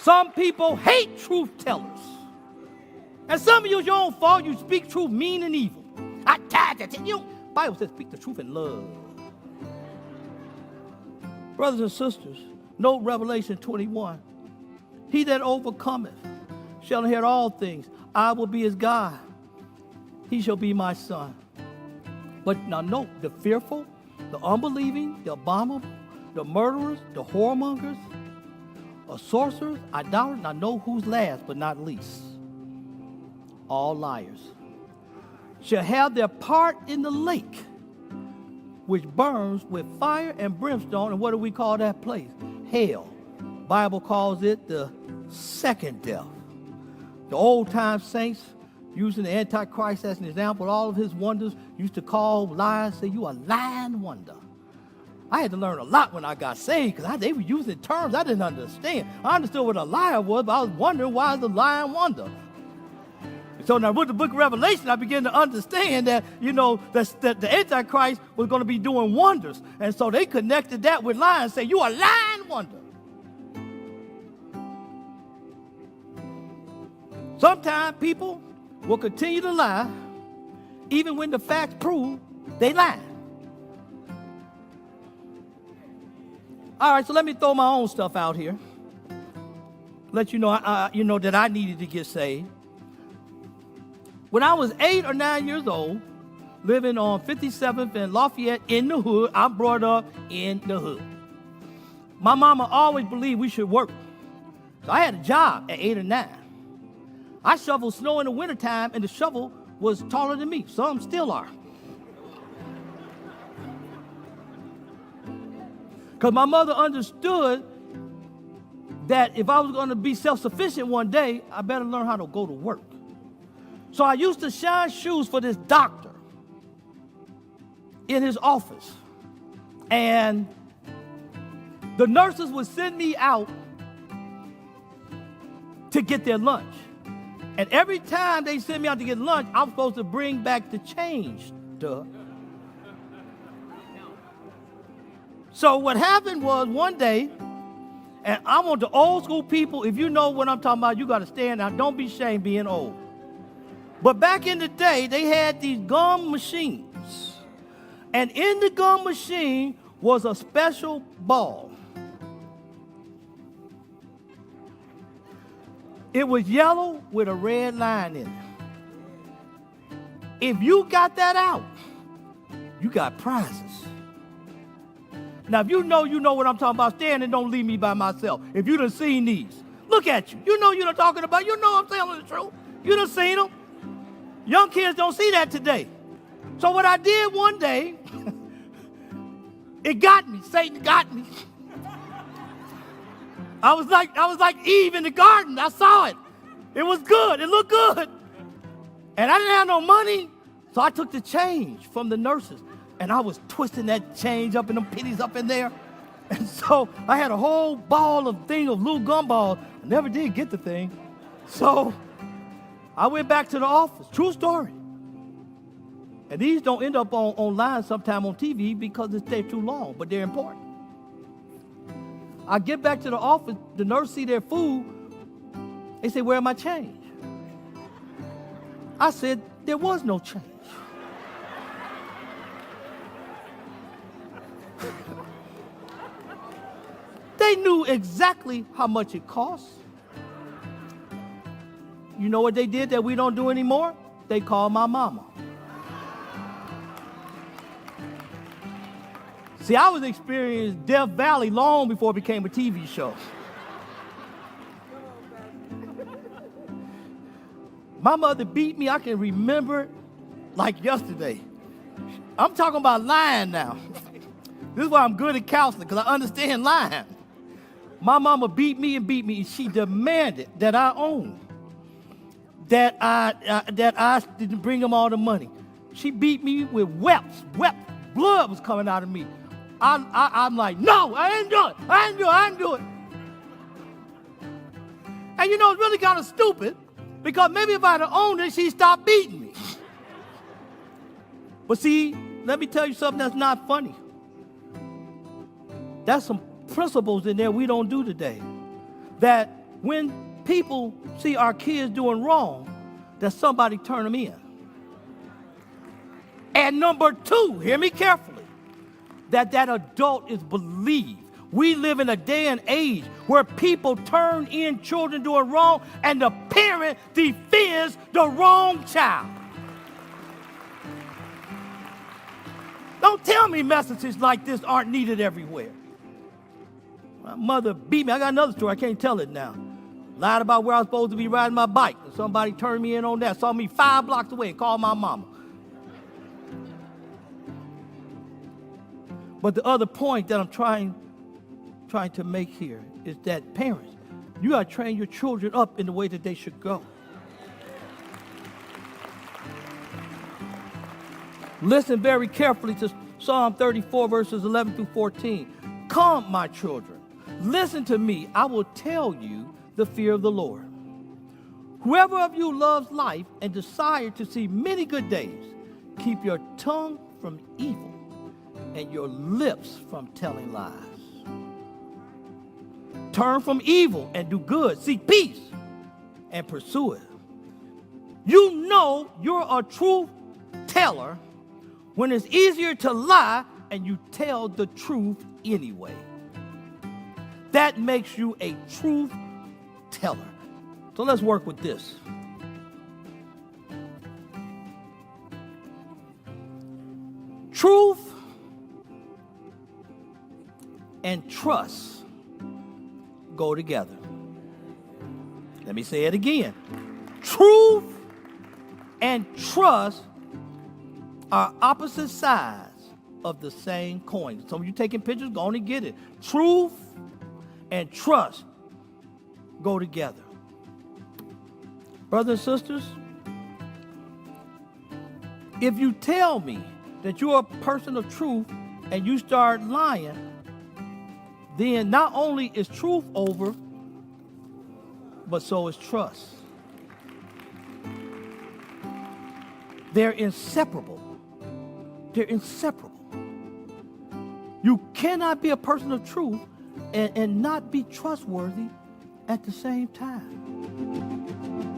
Some people hate truth tellers. And some of you, it's your own fault. You speak truth mean and evil. The Bible says speak the truth in love. Brothers and sisters, note Revelation 21. He that overcometh shall inherit all things. I will be his God. He shall be my son. But now note, the fearful, the unbelieving, the abominable, the murderers, the whoremongers, sorcerers, idolaters. Now know who's last but not least. All liars shall have their part in the lake, which burns with fire and brimstone. And what do we call that place? Hell. Bible calls it the second death. The old-time saints, using the Antichrist as an example, all of his wonders, used to call liars, say, you a lying wonder. I had to learn a lot when I got saved because they were using terms I didn't understand. I understood what a liar was, but I was wondering why is a lying wonder. So now with the book of Revelation, I began to understand that, that the Antichrist was going to be doing wonders. And so they connected that with lying, say, you a lying wonder. Sometimes people will continue to lie, even when the facts prove they lie. All right, so let me throw my own stuff out here. Let you know, that I needed to get saved. When I was 8 or 9 years old, living on 57th and Lafayette in the hood, I brought up in the hood. My mama always believed we should work. So I had a job at 8 or 9. I shoveled snow in the wintertime, and the shovel was taller than me. Some still are. Because my mother understood that if I was going to be self-sufficient one day, I better learn how to go to work. So I used to shine shoes for this doctor in his office. And the nurses would send me out to get their lunch. And every time they sent me out to get lunch, I'm supposed to bring back the change. Duh. So what happened was one day, and I want the old school people, if you know what I'm talking about, you got to stand out. Don't be ashamed being old. But back in the day, they had these gum machines. And in the gum machine was a special ball. It was yellow with a red line in it. If you got that out, you got prizes. Now, if you know what I'm talking about, stand and don't leave me by myself. If you done seen these, look at you. You know you're talking about. You know I'm telling the truth. You done seen them. Young kids don't see that today. So what I did one day, it got me. Satan got me. I was like Eve in the garden. I saw it. It was good. It looked good. And I didn't have no money, so I took the change from the nurses. And I was twisting that change up in them pennies up in there. And so I had a whole ball of little gumballs. I never did get the thing. So I went back to the office. True story. And these don't end up online sometime on TV because they stay too long, but they're important. I get back to the office, the nurse see their food. They say, where's my change? I said, there was no change. They knew exactly how much it cost. You know what they did that we don't do anymore? They called my mama. See, I was experiencing Death Valley long before it became a TV show. My mother beat me, I can remember like yesterday. I'm talking about lying now. This is why I'm good at counseling, because I understand lying. My mama beat me, and she demanded that I own. That I didn't bring them all the money. She beat me with wet blood was coming out of me. I'm like, no, I ain't do it. And it's really kind of stupid, because maybe if I'd have owned it, she'd stop beating me. But see, let me tell you something that's not funny. That's some principles in there we don't do today. That when people see our kids doing wrong, that somebody turn them in. And number two, hear me carefully, that adult is believed. We live in a day and age where people turn in children doing wrong and the parent defends the wrong child. Don't tell me messages like this aren't needed everywhere. My mother beat me. I got another story. I can't tell it now. Lied about where I was supposed to be riding my bike. And somebody turned me in on that. Saw me 5 blocks away and called my mama. But the other point that I'm trying to make here is that parents, you got to train your children up in the way that they should go. Listen very carefully to Psalm 34, verses 11 through 14. Come, my children, listen to me. I will tell you the fear of the Lord. Whoever of you loves life and desires to see many good days, keep your tongue from evil and your lips from telling lies. Turn from evil and do good. Seek peace and pursue it. You know you're a truth teller when it's easier to lie and you tell the truth anyway. That makes you a truth teller. So let's work with this. Truth and trust go together. Let me say it again. Truth and trust are opposite sides of the same coin. Some of you taking pictures, go on and get it. Truth and trust go together. Brothers and sisters, if you tell me that you're a person of truth and you start lying, then not only is truth over, but so is trust. They're inseparable. They're inseparable. You cannot be a person of truth and not be trustworthy at the same time.